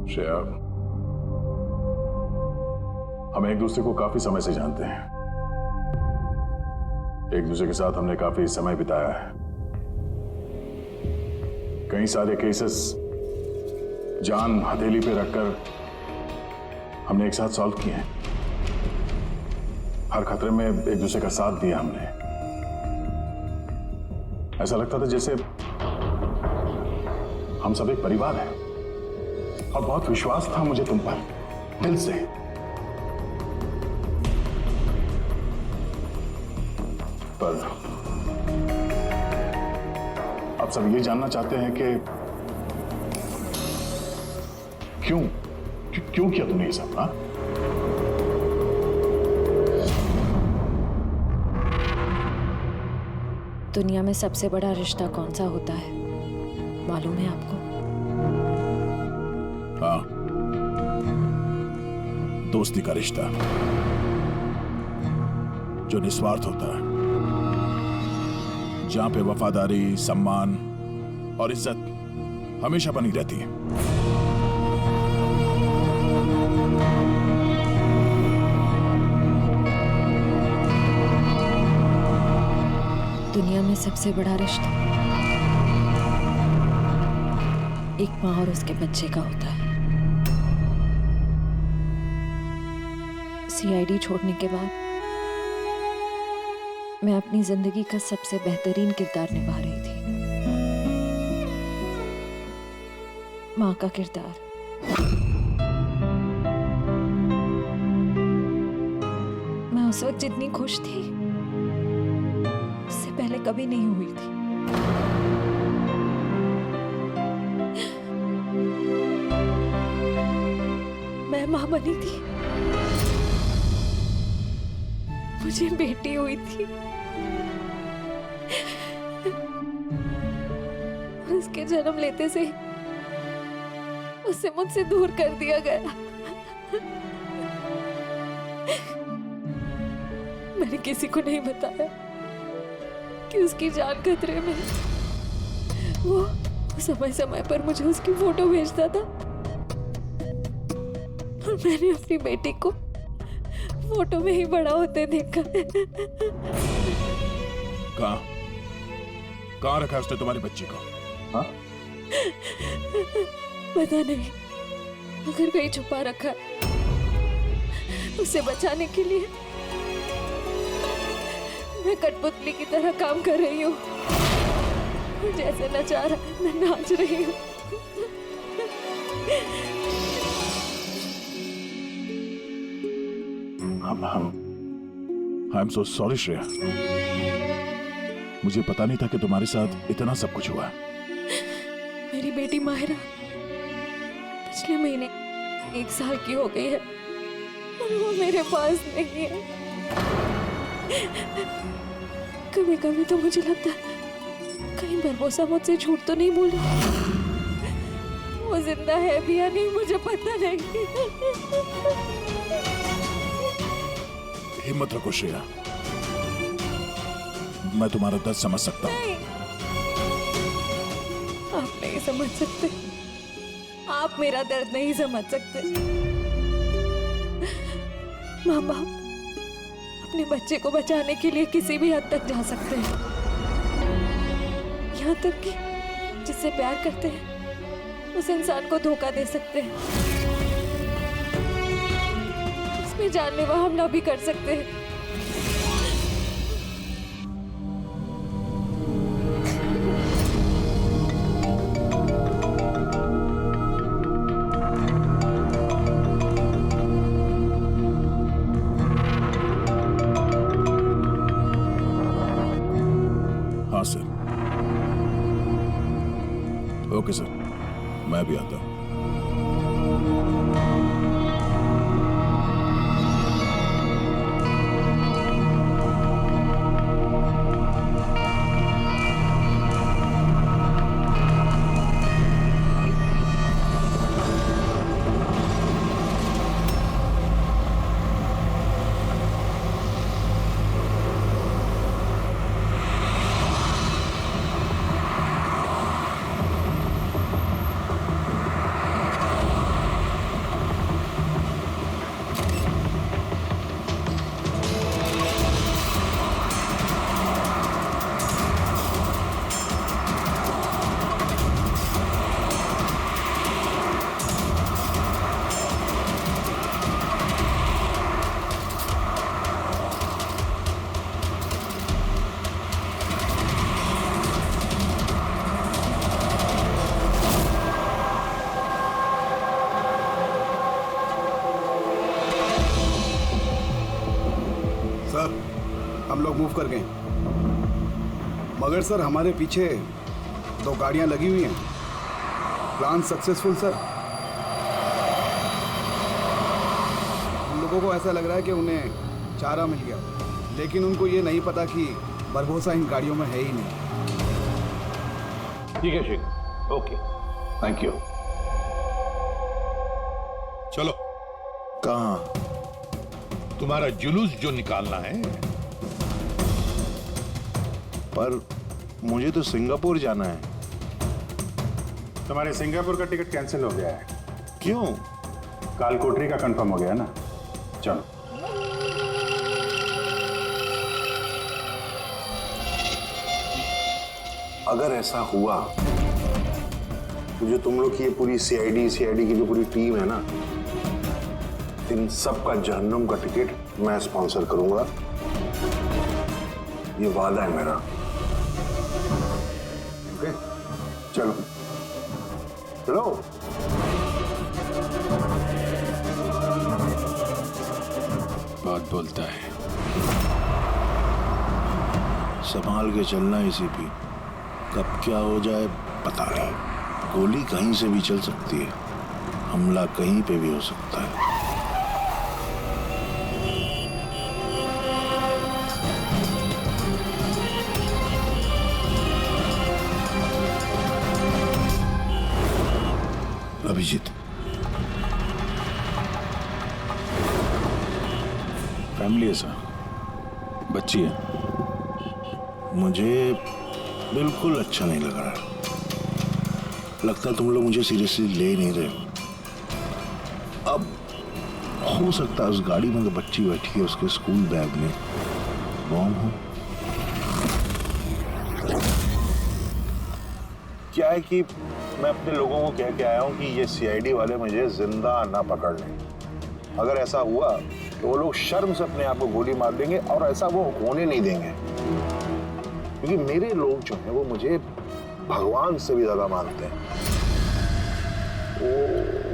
श्रेया, हम एक दूसरे को काफी समय से जानते हैं। एक दूसरे के साथ हमने काफी समय बिताया है। कई सारे केसेस जान हथेली पे रखकर हमने एक साथ सॉल्व किए हैं। हर खतरे में एक दूसरे का साथ दिया हमने। ऐसा लगता था जैसे हम सब एक परिवार हैं, और बहुत विश्वास था मुझे तुम पर, दिल से। पर अब सब ये जानना चाहते हैं कि क्यों किया तुमने ये सब? हाँ, दुनिया में सबसे बड़ा रिश्ता कौन सा होता है मालूम है आपको? हाँ, दोस्ती का रिश्ता, जो निस्वार्थ होता है, जहां पे वफादारी, सम्मान और इज्जत हमेशा बनी रहती है। दुनिया में सबसे बड़ा रिश्ता एक माँ और उसके बच्चे का होता है। सीआईडी छोड़ने के बाद मैं अपनी जिंदगी का सबसे बेहतरीन किरदार निभा रही थी, माँ का किरदार। मैं उस वक्त जितनी खुश थी उससे पहले कभी नहीं हुई थी। मैं माँ बनी थी, मुझे बेटी हुई थी, उसके जन्म लेते से उसे मुझसे दूर कर दिया गया। मैंने किसी को नहीं बताया कि उसकी जान खतरे में। वो समय समय पर मुझे उसकी फोटो भेजता था और मैंने अपनी बेटी को फोटो में ही बड़ा होते देखा। कहाँ रखा उसने तुम्हारी बच्ची को? हाँ? पता नहीं, अगर कहीं छुपा रखा है उसे बचाने के लिए मैं कठपुतली की तरह काम कर रही हूँ। जैसे नचा रहा है मैं नाच रही हूँ। I am so sorry Shreya, मुझे पता नहीं था कि तुम्हारे साथ इतना सब कुछ हुआ। मेरी बेटी माहिरा पिछले महीने 1 साल की हो गई है और वो मेरे पास नहीं है। कभी कभी तो मुझे लगता है कहीं बरबोसा मुझसे झूठ तो नहीं बोली। वो जिंदा है भी या नहीं मुझे पता नहीं। हिम्मत रखो श्रेया, मैं तुम्हारा दर्द समझ सकता हूँ। नहीं, आप नहीं समझ सकते, आप मेरा दर्द नहीं समझ सकते। माँ बाप अपने बच्चे को बचाने के लिए किसी भी हद तक जा सकते हैं, यहाँ तक कि जिससे प्यार करते हैं उस इंसान को धोखा दे सकते हैं। इसमें जानलेवा हमला भी कर सकते हैं। हाँ सर, ओके सर, मैं भी आता हूँ। हम लोग मूव कर गए, मगर सर हमारे पीछे 2 गाड़ियां लगी हुई हैं। Plan successful sir. हम लोगों को ऐसा लग रहा है कि उन्हें चारा मिल गया, लेकिन उनको ये नहीं पता कि बरबोसा इन गाड़ियों में है ही नहीं। ठीक है शेख, ओके, थैंक यू। चलो, कहाँ? तुम्हारा जुलूस जो निकालना है। पर मुझे तो सिंगापुर जाना है। तुम्हारे सिंगापुर का टिकट कैंसिल हो गया है। क्यों? कालकोटरी का कंफर्म हो गया ना। चलो। अगर ऐसा हुआ तो जो तुम लोग की ये पूरी सीआईडी की जो पूरी टीम है ना, इन सब का जहन्नुम का टिकट मैं स्पॉन्सर करूंगा। ये वादा है मेरा। ओके, चलो चलो। बात बोलता है, संभाल के चलना इसी भी। कब क्या हो जाए पता नहीं। गोली कहीं से भी चल सकती है, हमला कहीं पे भी हो सकता है। अभिजीत, फैमिली है सर, बच्ची है। मुझे बिल्कुल अच्छा नहीं लग रहा है। लगता है तुम लोग मुझे सीरियसली ले नहीं रहे हो। अब हो सकता है उस गाड़ी में तो बच्ची बैठी है, उसके स्कूल बैग में बॉम्ब हो। क्या है कि मैं अपने लोगों को कह के आया हूं कि ये सीआईडी वाले मुझे जिंदा ना पकड़ लें। अगर ऐसा हुआ तो वो लोग शर्म से अपने आप को गोली मार देंगे, और ऐसा वो होने नहीं देंगे, क्योंकि मेरे लोग जो हैं वो मुझे भगवान से भी ज्यादा मानते हैं।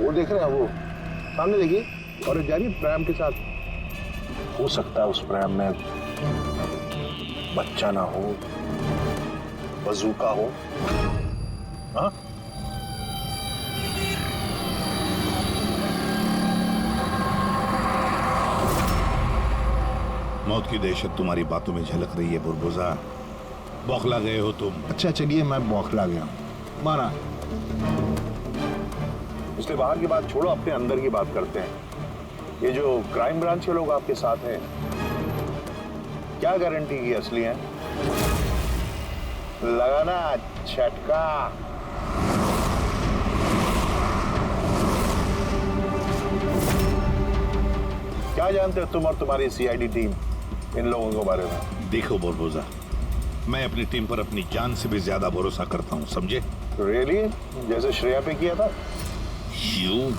वो देख रहे हैं, वो सामने देखिए, और जा रही है प्रेम के साथ। हो सकता है उस प्रेम में बच्चा ना हो, बजूका हो। हाँ, मौत की दहशत तुम्हारी बातों में झलक रही है बुरबुजा। बौखला गए हो तुम। अच्छा चलिए, मैं बौखला गया, माना। इसलिए बाहर की बात छोड़ो, अपने अंदर की बात करते हैं। ये जो क्राइम ब्रांच के लोग आपके साथ हैं, क्या गारंटी की असली हैं? लगाना झटका। क्या जानते हो तुम और तुम्हारी सीआईडी टीम इन लोगों के बारे में? देखो बुरबुजा, मैं अपनी टीम पर अपनी जान से भी ज्यादा भरोसा करता हूँ, समझे? रियली? जैसे श्रेया पे किया था? यू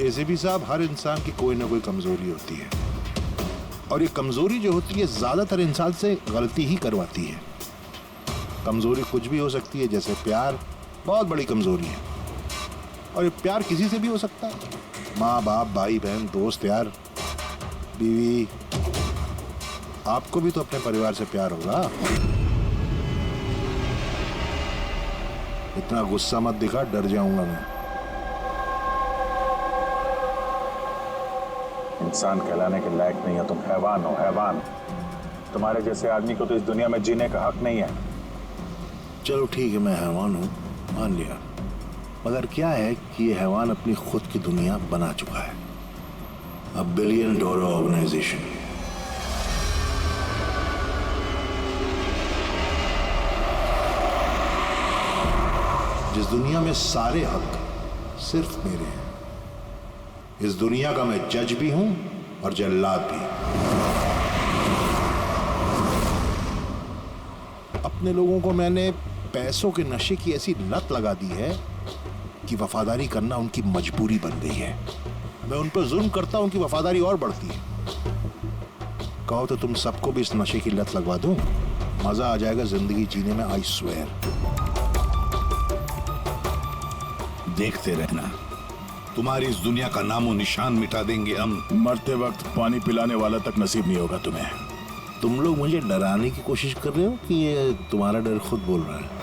एसीपी साहब, हर इंसान की कोई ना कोई कमजोरी होती है, और ये कमजोरी जो होती है ज्यादातर इंसान से गलती ही करवाती है। कमजोरी कुछ भी हो सकती है, जैसे प्यार बहुत बड़ी कमजोरी है, और ये प्यार किसी से भी हो सकता है। माँ बाप, भाई बहन, दोस्त, यार, बीवी। आपको भी तो अपने परिवार से प्यार होगा। इतना गुस्सा मत दिखा, डर जाऊंगा मैं। इंसान कहलाने के लायक नहीं है तुम, हैवान हो, हैवान। तुम्हारे जैसे आदमी को तो इस दुनिया में जीने का हक नहीं है। चलो ठीक है, मैं हैवान हूँ, मान लिया। मगर क्या है कि ये हैवान अपनी खुद की दुनिया बना चुका है, $1 बिलियन ऑर्गेनाइजेशन। जिस दुनिया में सारे हक सिर्फ मेरे हैं। इस दुनिया का मैं जज भी हूं और जल्लाद भी। अपने लोगों को मैंने पैसों के नशे की ऐसी लत लगा दी है कि वफादारी करना उनकी मजबूरी बन गई है। मैं उन पर जुल्म करता हूं कि वफादारी और बढ़ती है। कहो तो तुम सबको भी इस नशे की लत लगवा दूं, मजा आ जाएगा जिंदगी जीने में, आई स्वेयर। देखते रहना। तुम्हारी इस दुनिया का नामो निशान मिटा देंगे हम। मरते वक्त पानी पिलाने वाला तक नसीब नहीं होगा तुम्हें। तुम लोग मुझे डराने की कोशिश कर रहे हो कि ये तुम्हारा डर खुद बोल रहा है?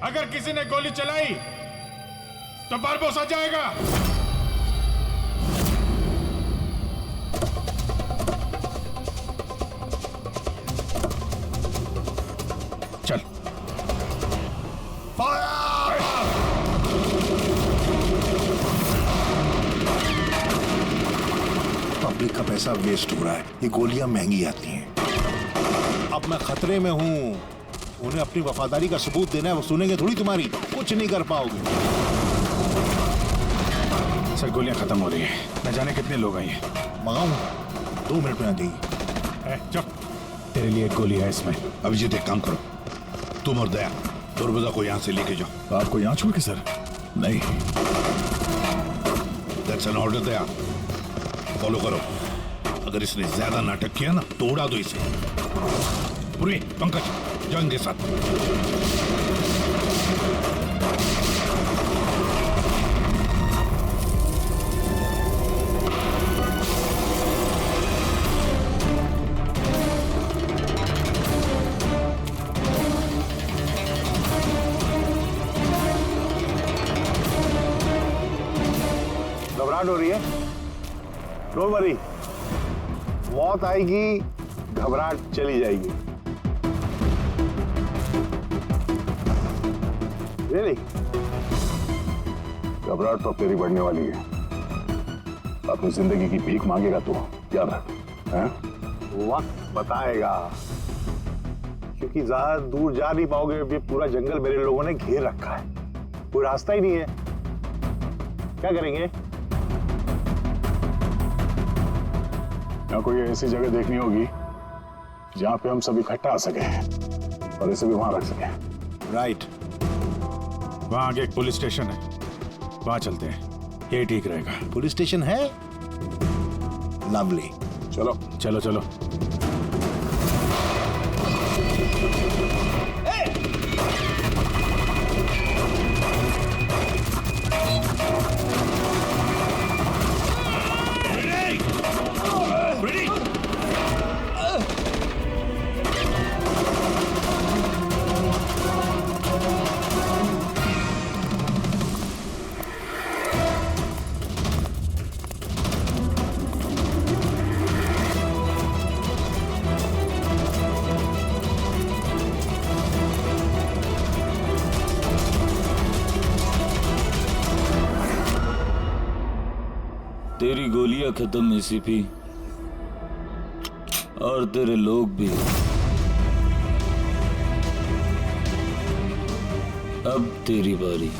अगर किसी ने गोली चलाई तो बारबोसा जाएगा। चल। पब्लिक का पैसा वेस्ट हो रहा है। ये गोलियां महंगी आती हैं। अब मैं खतरे में हूं। उन्हें अपनी वफादारी का सबूत देना है। वो सुनेंगे थोड़ी तुम्हारी। कुछ नहीं कर पाओगे। सर गोलियां खत्म हो रही हैं। न जाने कितने लोग आए हैं। मंगाऊं? 2 मिनट में आ जाएगी। चुप। तेरे लिए एक गोली है इसमें। अभिजीत एक काम करो, तुम और दया दुर्बुदा को यहाँ से लेके जाओ। आपको यहाँ छोड़ के सर? नहीं। That's an order. Daya follow करो। अगर इसने ज्यादा नाटक किया ना तो उड़ा दो इसे। पूर्वी, पंकज जाओ इनके साथ। घबराहट हो रही है? डोंट वरी, मौत आएगी, घबराहट चली जाएगी। Really? घबराहट तो तेरी बढ़ने वाली है। अपनी जिंदगी की भीख मांगेगा तू, याद रख। वक्त बताएगा, क्योंकि ज्यादा दूर जा नहीं पाओगे। ये पूरा जंगल मेरे लोगों ने घेर रखा है, कोई रास्ता ही नहीं है। क्या करेंगे? कोई ऐसी जगह देखनी होगी जहां पे हम सब इकट्ठा आ सके और इसे भी वहां रख सके। राइट। वहां आगे एक पुलिस स्टेशन है, वहां चलते हैं। ये ठीक रहेगा। पुलिस स्टेशन है? लवली। चलो चलो चलो। तेरी गोलियां खत्म एसीपी, और तेरे लोग भी। अब तेरी बारी।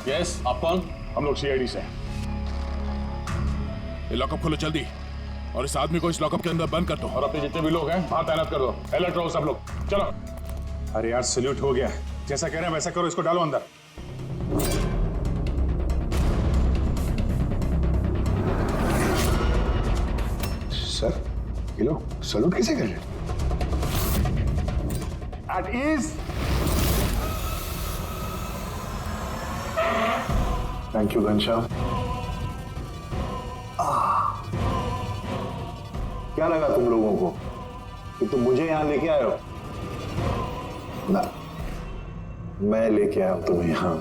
यस, आप कौन? हम लोग सीआईडी से। ये लॉकअप खोलो जल्दी, और इस आदमी को इस लॉकअप के अंदर बंद कर दो। और अपने जितने भी लोग हैं वहां तैनात कर दो। अलर्ट रहो सब लोग। चलो। अरे यार सैल्यूट हो गया। जैसा कह रहे हैं वैसा करो, इसको डालो अंदर। सर, ये लोग सैल्यूट किसे कर रहे हैं? At ease. Thank you Ghanshyam. क्या लगा तुम लोगों को कि तुम मुझे यहां लेके आए हो? ना, मैं लेके आया हूं तुम्हें यहां।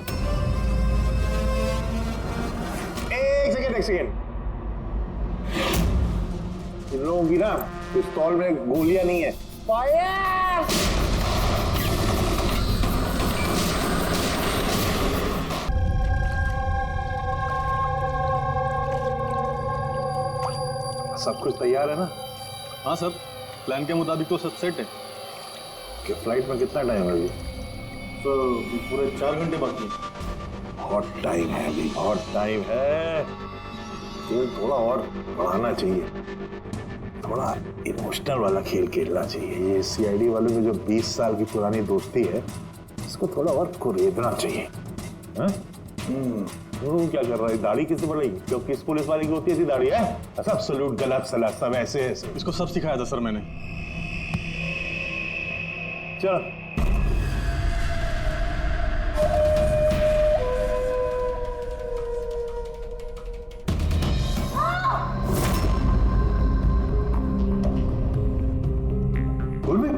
एक सेकेंड। इन लोगों की ना पिस्तौल में गोलियां नहीं है। फायर! सब कुछ तैयार है ना? हाँ सर, प्लान के मुताबिक तो सब सेट है। कि फ्लाइट में कितना टाइम है अभी? सर पूरे 4 घंटे बाकी हैं। बहुत टाइम है अभी, बहुत टाइम है। खेल थोड़ा और बढ़ाना चाहिए, थोड़ा इमोशनल वाला खेल खेलना चाहिए। ये सीआईडी वालों की जो 20 साल की पुरानी दोस्ती है, इसको थोड़ा और कुरेदना चाहिए। तू क्या कर रहा है? दाढ़ी किससे बढ़ाई? क्योंकि इस पुलिस वाले की होती है ऐसी दाढ़ी है? सब सलूट, गलत सलत, सब ऐसे ऐसे। इसको सब सिखाया था सर मैंने। चल बोल भी।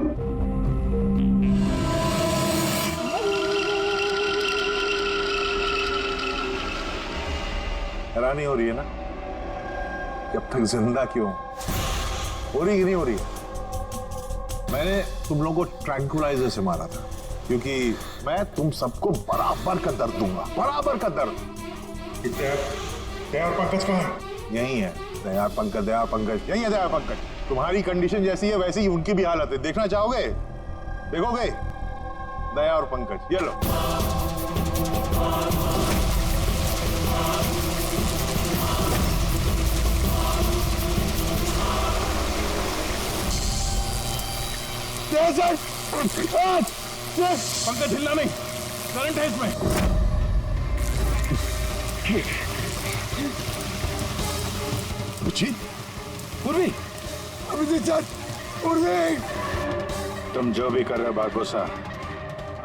हैरानी हो रही है ना कि अब तक जिंदा क्यों? हो रही कि नहीं हो रही? मैंने तुम लोगों को ट्रैंकुलाइजर से मारा था क्योंकि मैं तुम सबको बराबर का दर्द दूंगा, बराबर का दर्द। दया और पंकज कहाँ है? यही है दया पंकज, दया पंकज यही है। दया पंकज, तुम्हारी कंडीशन जैसी है वैसी ही उनकी भी हालत है। देखना चाहोगे? देखोगे? दया और पंकज, ये लो। पंकज हिलना नहीं, करंट है इसमें। पूर्वी, तुम जो भी कर रहे हो बारबोसा,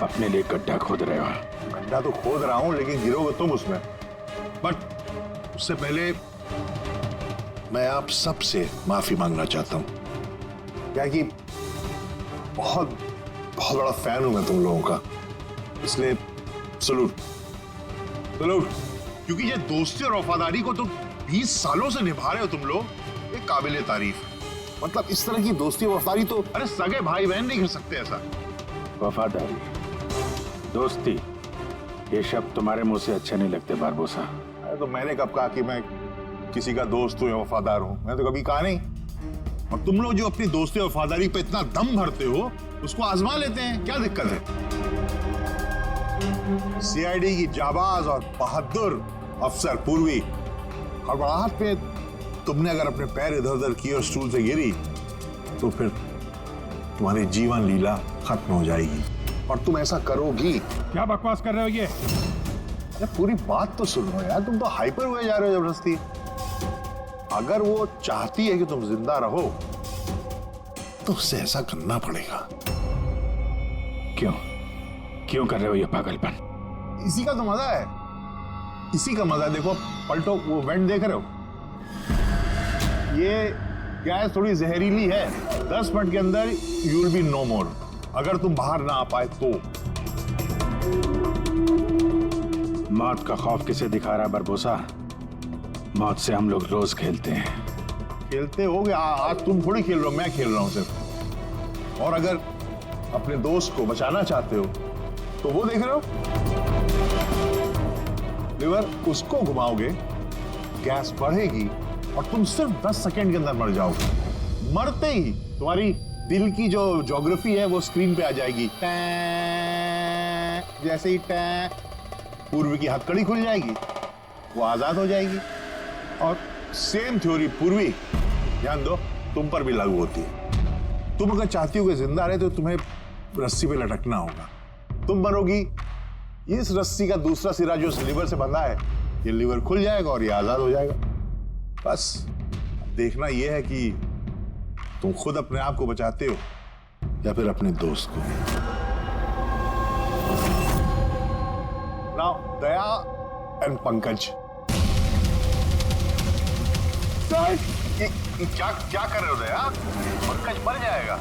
अपने लिए गड्ढा खोद रहे हो। गड्ढा तो खोद रहा हूं, लेकिन गिरोगे तुम उसमें। बट उससे पहले मैं आप सबसे माफी मांगना चाहता हूं। क्या कि बहुत बहुत बड़ा फैन हूं मैं तुम लोगों का, इसलिए सलूट सलूट। क्योंकि ये दोस्ती और वफादारी को तुम 20 सालों से निभा रहे हो तुम लोग, ये काबिले तारीफ है। मतलब इस तरह की दोस्ती और वफादारी तो अरे सगे भाई बहन नहीं कर सकते ऐसा। वफादारी, दोस्ती, ये शब्द तुम्हारे मुंह से अच्छे नहीं लगते बारबोसा। अरे तो मैंने कब कहा कि मैं किसी का दोस्त हूं या वफादार हूं? मैंने तो कभी कहा नहीं। और तुम लोग जो अपनी दोस्ती और वफादारी पे इतना दम भरते हो, उसको आजमा लेते हैं, क्या दिक्कत है? सीआईडी की जाबाज और बहादुर अफसर पूर्वी, हड़बड़ाहट पे तुमने अगर अपने पैर इधर उधर किए और स्टूल से गिरी तो फिर तुम्हारी जीवन लीला खत्म हो जाएगी। और तुम ऐसा करोगी। क्या बकवास कर रहे हो ये? पूरी बात तो सुनो यार, तुम तो हाइपर हुए जा रहे हो जबरदस्ती। अगर वो चाहती है कि तुम जिंदा रहो तो उससे ऐसा करना पड़ेगा। क्यों क्यों कर रहे हो ये पागलपन? इसी का तो मजा है, इसी का मजा है। देखो पलटो, वो वेंट देख रहे हो? ये गैस थोड़ी जहरीली है, 10 मिनट के अंदर यू विल बी नो मोर। अगर तुम बाहर ना आ पाए तो। मौत का खौफ किसे दिखा रहा है बरबोसा? मौत से हम लोग रोज खेलते हैं। खेलते हो गया, आज तुम थोड़ी खेल रहे हो, मैं खेल रहा हूं सिर्फ। और अगर अपने दोस्त को बचाना चाहते हो तो वो देख रहे हो, लिवर उसको घुमाओगे, गैस बढ़ेगी और तुम सिर्फ 10 सेकेंड के अंदर मर जाओगे। मरते ही तुम्हारी दिल की जो ज्योग्राफी है वो स्क्रीन पे आ जाएगी। जैसे ही पूर्वी की हथकड़ी खुल जाएगी, वो आजाद हो जाएगी। और सेम थ्योरी पूर्वी, ध्यान दो, तुम पर भी लागू होती है। तुम अगर चाहती हो कि जिंदा रहे तो तुम्हें रस्सी पे लटकना होगा। तुम मरोगी, इस रस्सी का दूसरा सिरा जो इस लिवर से बंधा है, ये लिवर खुल जाएगा और ये आजाद हो जाएगा। बस देखना यह है कि तुम खुद अपने आप को बचाते हो या फिर अपने दोस्त को। नाउ दया एंड पंकज, ये क्या क्या कर रहे हो दया? पंकज मर जाएगा।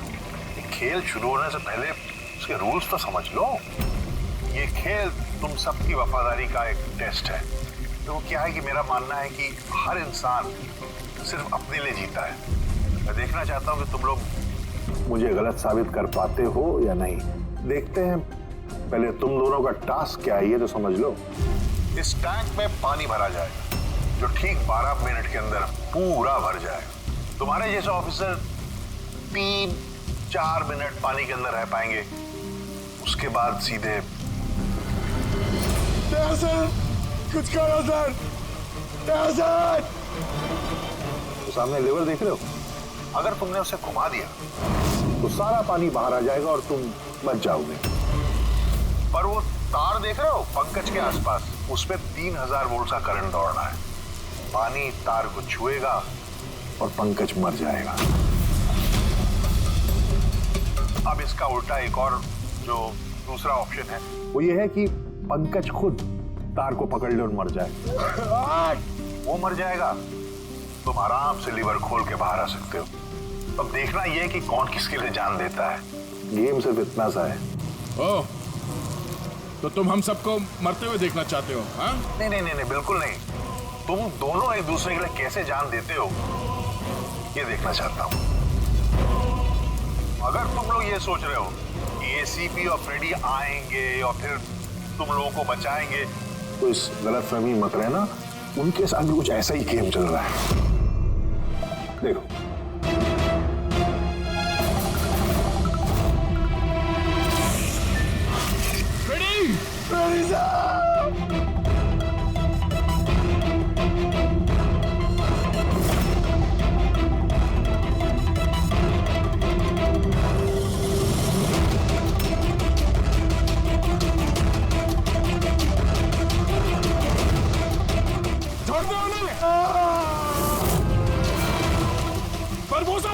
ये खेल शुरू होने से पहले उसके रूल्स तो समझ लो। ये खेल तुम सबकी वफादारी का एक टेस्ट है। तो क्या है कि मेरा मानना है कि हर इंसान सिर्फ अपने लिए जीता है। मैं देखना चाहता हूं कि तुम लोग मुझे गलत साबित कर पाते हो या नहीं। देखते हैं। पहले तुम दोनों का टास्क क्या है ये तो समझ लो। इस टैंक में पानी भरा जाएगा जो ठीक 12 मिनट के अंदर पूरा भर जाएगा। तुम्हारे जैसे ऑफिसर 3-4 मिनट पानी के अंदर रह पाएंगे। उसके बाद सीधे सर, कुछ करो सर। सर, तो सामने लेवर देख रहे हो? अगर तुमने उसे घुमा दिया तो सारा पानी बाहर आ जाएगा और तुम बच जाओगे। पर वो तार देख रहे हो पंकज के आसपास, उसमें 3000 वोल्ट का करंट दौड़ना है। पानी तार को छुएगा और पंकज मर जाएगा। अब इसका उल्टा एक और जो दूसरा ऑप्शन है वो ये है कि पंकज खुद तार को पकड़ ले और मर जाए। वो मर जाएगा, तुम आराम से लीवर खोल के बाहर आ सकते हो। अब देखना ये कि कौन किसके लिए जान देता है। गेम सिर्फ इतना सा है। ओह, तो तुम हम सबको मरते हुए देखना चाहते हो? हाँ? नहीं नहीं नहीं, बिल्कुल नहीं। तुम दोनों एक दूसरे के लिए कैसे जान देते हो ये देखना चाहता हूं। अगर तुम लोग ये सोच रहे हो कि एसीपी और फ्रेडी आएंगे और फिर तुम लोगों को बचाएंगे तो इस गलतफहमी मत रहना। उनके साथ भी कुछ ऐसा ही गेम चल रहा है। देखो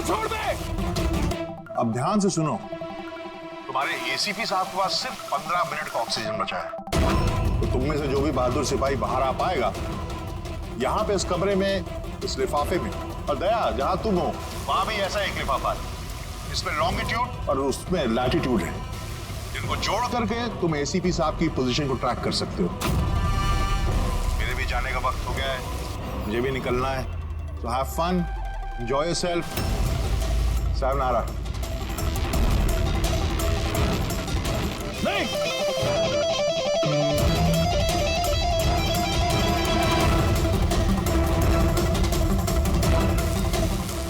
छोड़ दे। अब ध्यान से सुनो। तुम्हारे एसीपी साहब के पास सिर्फ 15 मिनट का ऑक्सीजन बचा है। तो तुम में से जो भी बहादुर सिपाही बाहर आ पाएगा, यहाँ पे इस कमरे में, इस लिफाफे में, और दया जहां तुम हो वहां भी ऐसा एक लिफाफा है। इसमें लॉन्गिट्यूड और उसमें लैटिट्यूड है। इनको जोड़ करके तुम एसीपी साहब की पोजीशन को ट्रैक कर सकते हो। मेरे भी जाने का वक्त हो गया है, मुझे भी निकलना है। तो हैव फन, एंजॉय योरसेल्फ। सावनारा। नहीं,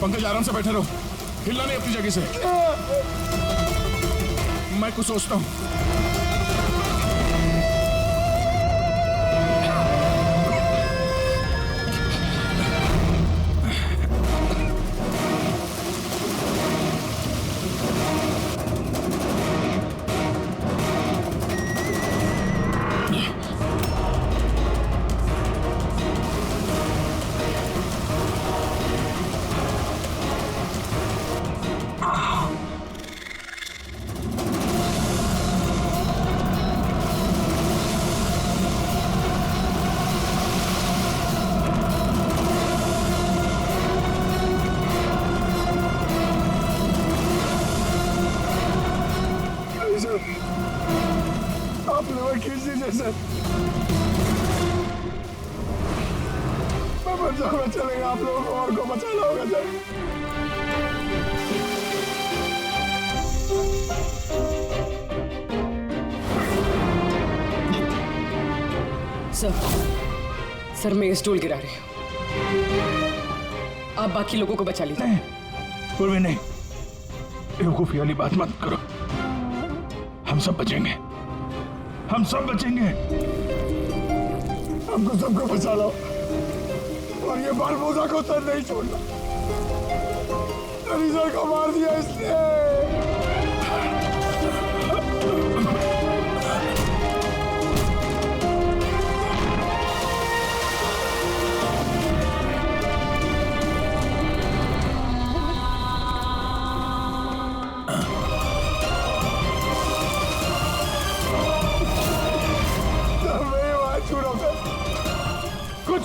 पंकज आराम से बैठे रहो, हिलना नहीं अपनी जगह से। मैं कुछ सोचता हूं। आप लोग खींच दीजिए सर। मैं मर जाऊंगा, चलेगा। आप लोगों को और को बचाना होगा सर। सर, मैं स्टूल गिरा रही हूँ। आप बाकी लोगों को बचा लीजिए। नहीं, पूर्वी नहीं, बेवकूफी वाली बात मत करो। हम सब बचेंगे, हम सब बचेंगे। हमको सबको बचा लो और ये बारबोसा को सर नहीं छोड़ना। सर को मार दिया इसने।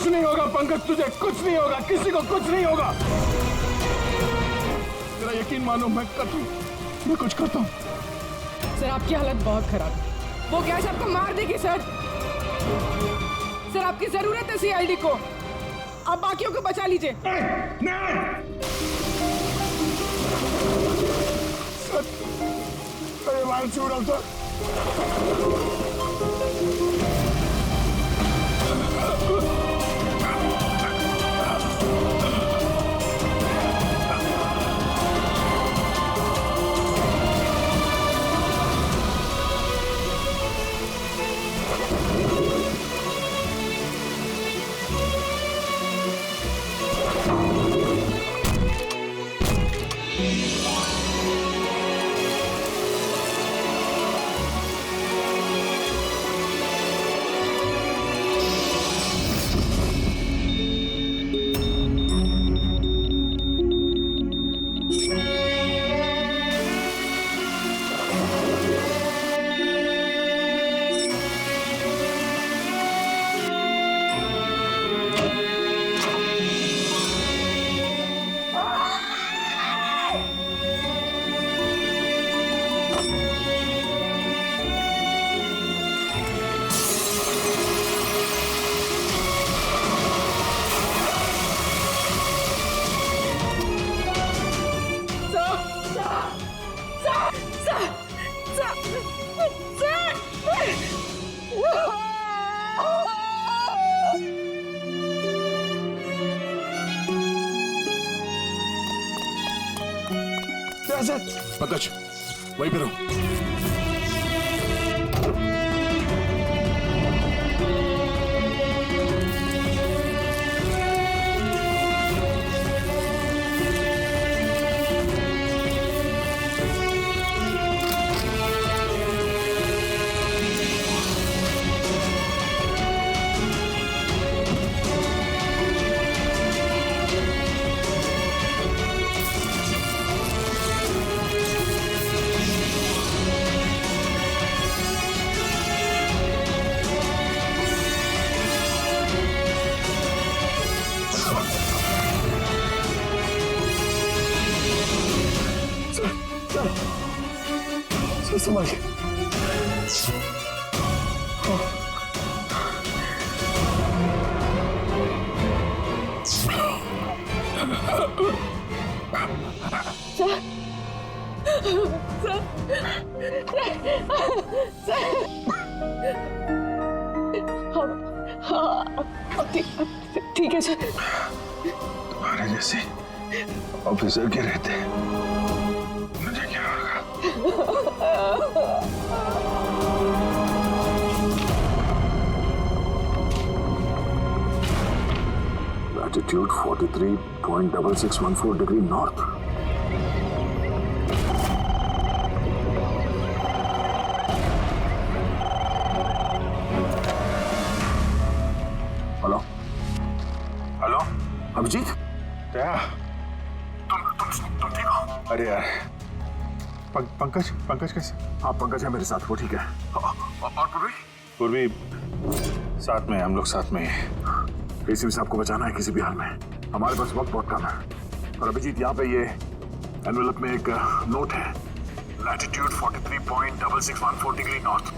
कुछ नहीं होगा पंकज, तुझे कुछ नहीं होगा, किसी को कुछ नहीं होगा। तेरा यकीन मानो, मैं कुछ करता हूँ। सर आपकी हालत बहुत खराब है, वो गैस आपको मार देगी सर। सर आपकी जरूरत है सीआईडी को, आप बाकियों को बचा लीजिए। अरे वायर छूट रहा सर। पंकज वहीं पे रहो। संभाल के। ठीक है सर। तुम्हारे जैसे ऑफिसर के रहते मुझे क्या होगा? Latitude 43.6614 degree north. Hello hello Abhijeet, क्या तुम ठीक हो? अरे यार पंकज कैसे? हाँ पंकज है मेरे साथ, वो ठीक है। और पूर्वी साथ में, हम लोग साथ में हैं। एसीपी साहब को बचाना है किसी भी हाल में, हमारे पास वक्त बहुत कम है। और अभिजीत यहाँ पे ये एनवेलप में एक नोट है, latitude 43.6614 degree north.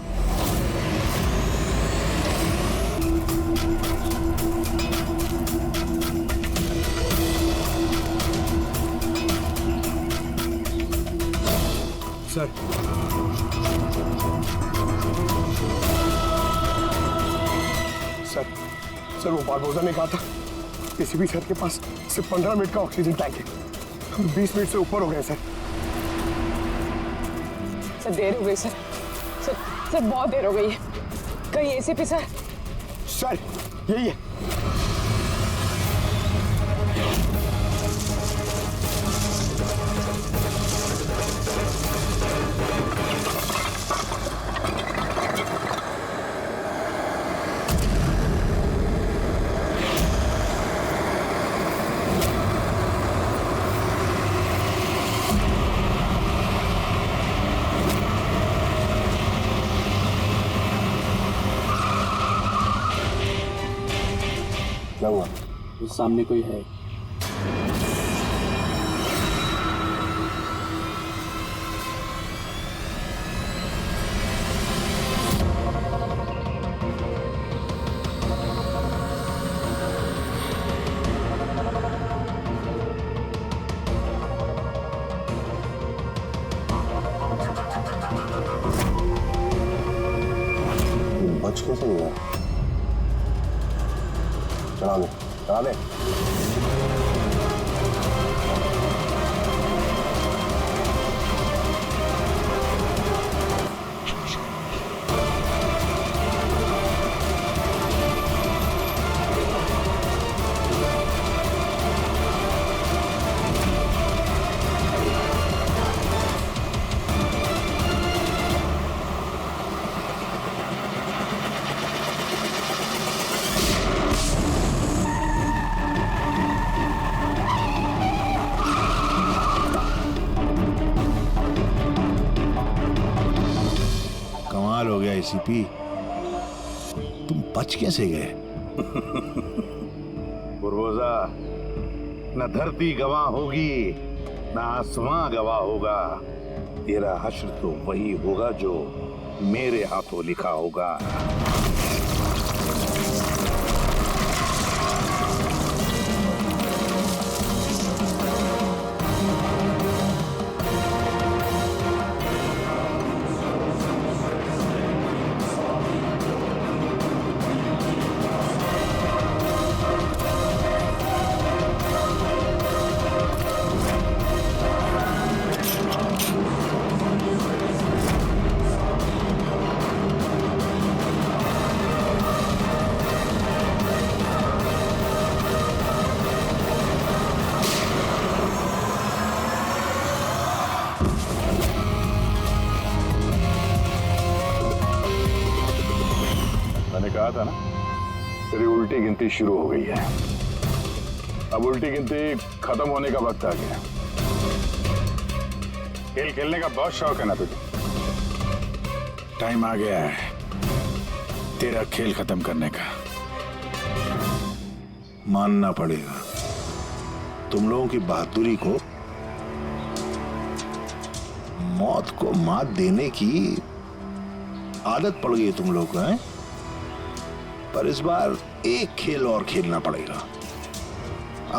Sir sir वो बारबोसा ने कहा था एसीपी सर के पास सिर्फ 15 मिनट का ऑक्सीजन टैंक है, हम 20 मिनट से ऊपर हो गए सर। सर देर हो गई सर, सर बहुत देर हो गई है। कहीं एसीपी सर? सर यही है। क्या हुआ? उस सामने कोई है। बच कैसे गया? चला दे, चला दे। कमाल हो गया एसीपी, तुम बच कैसे गए? बुरबोजा, न धरती गवाह होगी न आसमां गवाह होगा। तेरा हश्र तो वही होगा जो मेरे हाथों लिखा होगा। मैंने कहा था ना, तेरी उल्टी गिनती शुरू हो गई है। अब उल्टी गिनती खत्म होने का वक्त आ गया। खेल खेलने का बहुत शौक है ना तुझे? टाइम आ गया है तेरा खेल खत्म करने का। मानना पड़ेगा, तुम लोगों की बहादुरी को, मौत को मात देने की आदत पड़ गई तुम लोग को, हैं? पर इस बार एक खेल और खेलना पड़ेगा,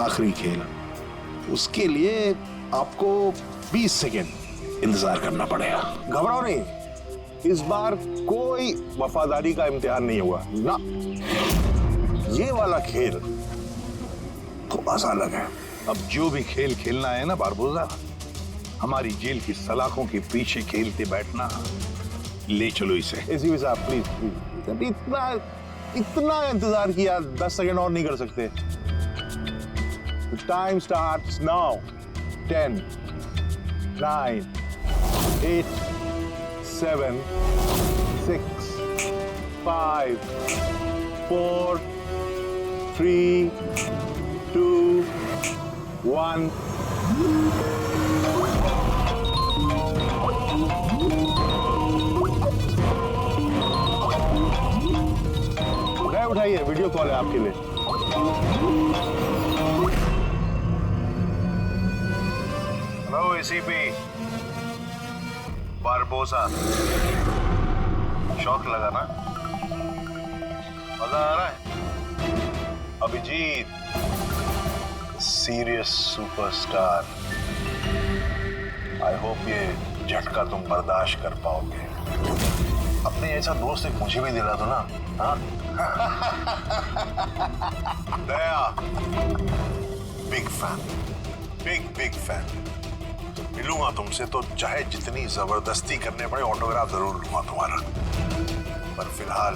आखिरी खेल। उसके लिए आपको 20 सेकेंड इंतजार करना पड़ेगा। घबराओ नहीं, इस बार कोई वफादारी का इम्तिहान नहीं हुआ ना। ये वाला खेल थोड़ा सा अलग है। अब जो भी खेल खेलना है ना बारबोजा, हमारी जेल की सलाखों के पीछे खेलते बैठना। ले चलो इसे। एसीपी साहब प्लीज प्लीज, इतना इंतजार किया, 10 सेकंड और नहीं कर सकते? Time starts now. 10, 9, 8, 7, 6, 5, 4, 3, 2, 1। उठाइए, वीडियो कॉल है आपके लिए। हेलो एसीपी बारबोसा, शौक लगा ना? मजा आ रहा है? Abhijeet serious superstar, I hope ये झटका तुम बर्दाश्त कर पाओगे। अपने ऐसा दोस्त एक मुझे भी दिला दो ना। हाँ दया, बिग फैन, बिग फैन। मिलूंगा तुमसे तो चाहे जितनी जबरदस्ती करने पड़े, ऑटोग्राफ जरूर लूंगा तुम्हारा। पर फिलहाल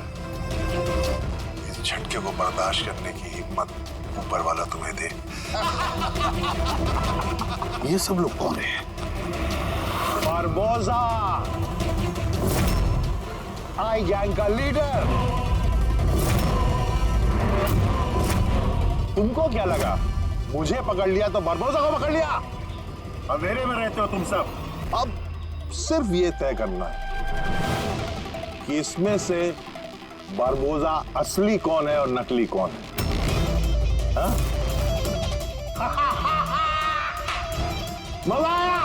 इस झटके को बर्दाश्त करने की हिम्मत ऊपर वाला तुम्हें दे। ये सब लोग कौन है? बारबोसा, आई गैंग का लीडर। तुमको क्या लगा मुझे पकड़ लिया तो बारबोसा को पकड़ लिया? अंधेरे में रहते हो तुम सब। अब सिर्फ ये तय करना है कि इसमें से बारबोसा असली कौन है और नकली कौन है। हाँ? मजा आया।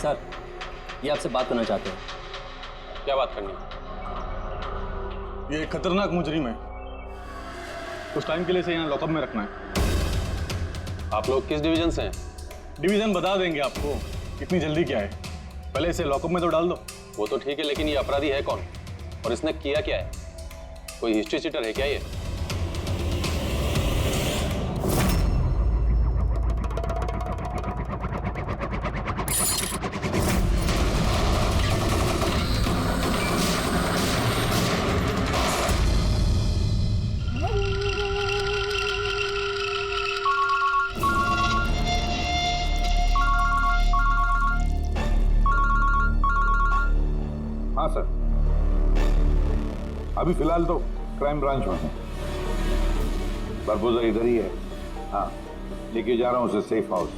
सर, ये आपसे बात करना चाहते हैं। क्या बात करनी? ये एक खतरनाक मुजरिम है। कुछ टाइम के लिए इसे यहाँ लॉकअप में रखना है। आप लोग किस डिवीजन से हैं? डिवीजन बता देंगे आपको, इतनी जल्दी क्या है। पहले इसे लॉकअप में तो डाल दो। वो तो ठीक है, लेकिन ये अपराधी है कौन और इसने किया क्या है? कोई हिस्ट्री चीटर है क्या ये? हाँ सर, अभी फिलहाल तो क्राइम ब्रांच में है। बरबोजा इधर ही है। हाँ, लेके जा रहा हूँ उसे सेफ हाउस।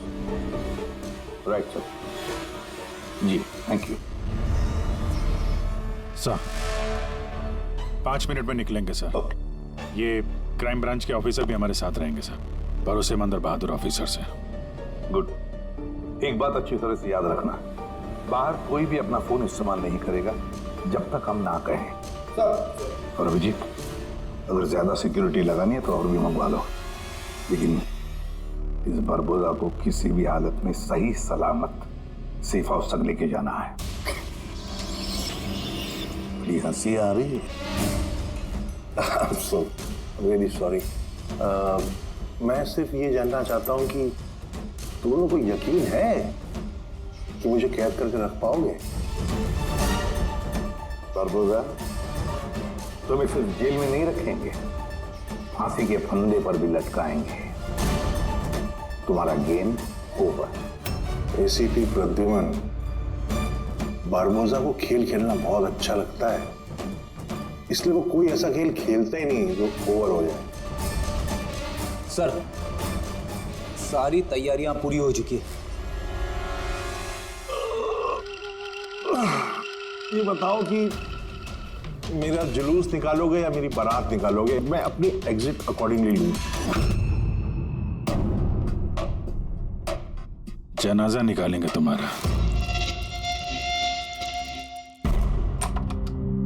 Right sir. जी, थैंक यू सर। 5 मिनट में निकलेंगे सर। ये क्राइम ब्रांच के ऑफिसर भी हमारे साथ रहेंगे सर, भरोसेमंद और बहादुर ऑफिसर से। गुड। एक बात अच्छी तरह से याद रखना, बाहर कोई भी अपना फोन इस्तेमाल नहीं करेगा जब तक हम ना कहें। और अभिजीत, अगर ज्यादा सिक्योरिटी लगानी है तो और भी मंगवा लो, लेकिन इस बरबोजा को किसी भी हालत में सही सलामत सेफ हाउस तक लेके जाना है। बड़ी हंसी आ रही है। So very sorry. मैं सिर्फ ये जानना चाहता हूँ कि तुम लोगों को यकीन है कि मुझे कैद करके रख पाओगे? बरबोजा, तुम्हें सिर्फ जेल में नहीं रखेंगे, फांसी के फंदे पर भी लटकाएंगे। तुम्हारा गेम ओवर। एसीपी प्रद्युमन, बरबोजा को खेल खेलना बहुत अच्छा लगता है, इसलिए वो कोई ऐसा खेल खेलता ही नहीं जो ओवर हो जाए। सर, सारी तैयारियां पूरी हो चुकी है। ये बताओ कि मेरा जुलूस निकालोगे या मेरी बारात निकालोगे? मैं अपनी एग्जिट अकॉर्डिंगली लूं। जनाजा निकालेंगे तुम्हारा।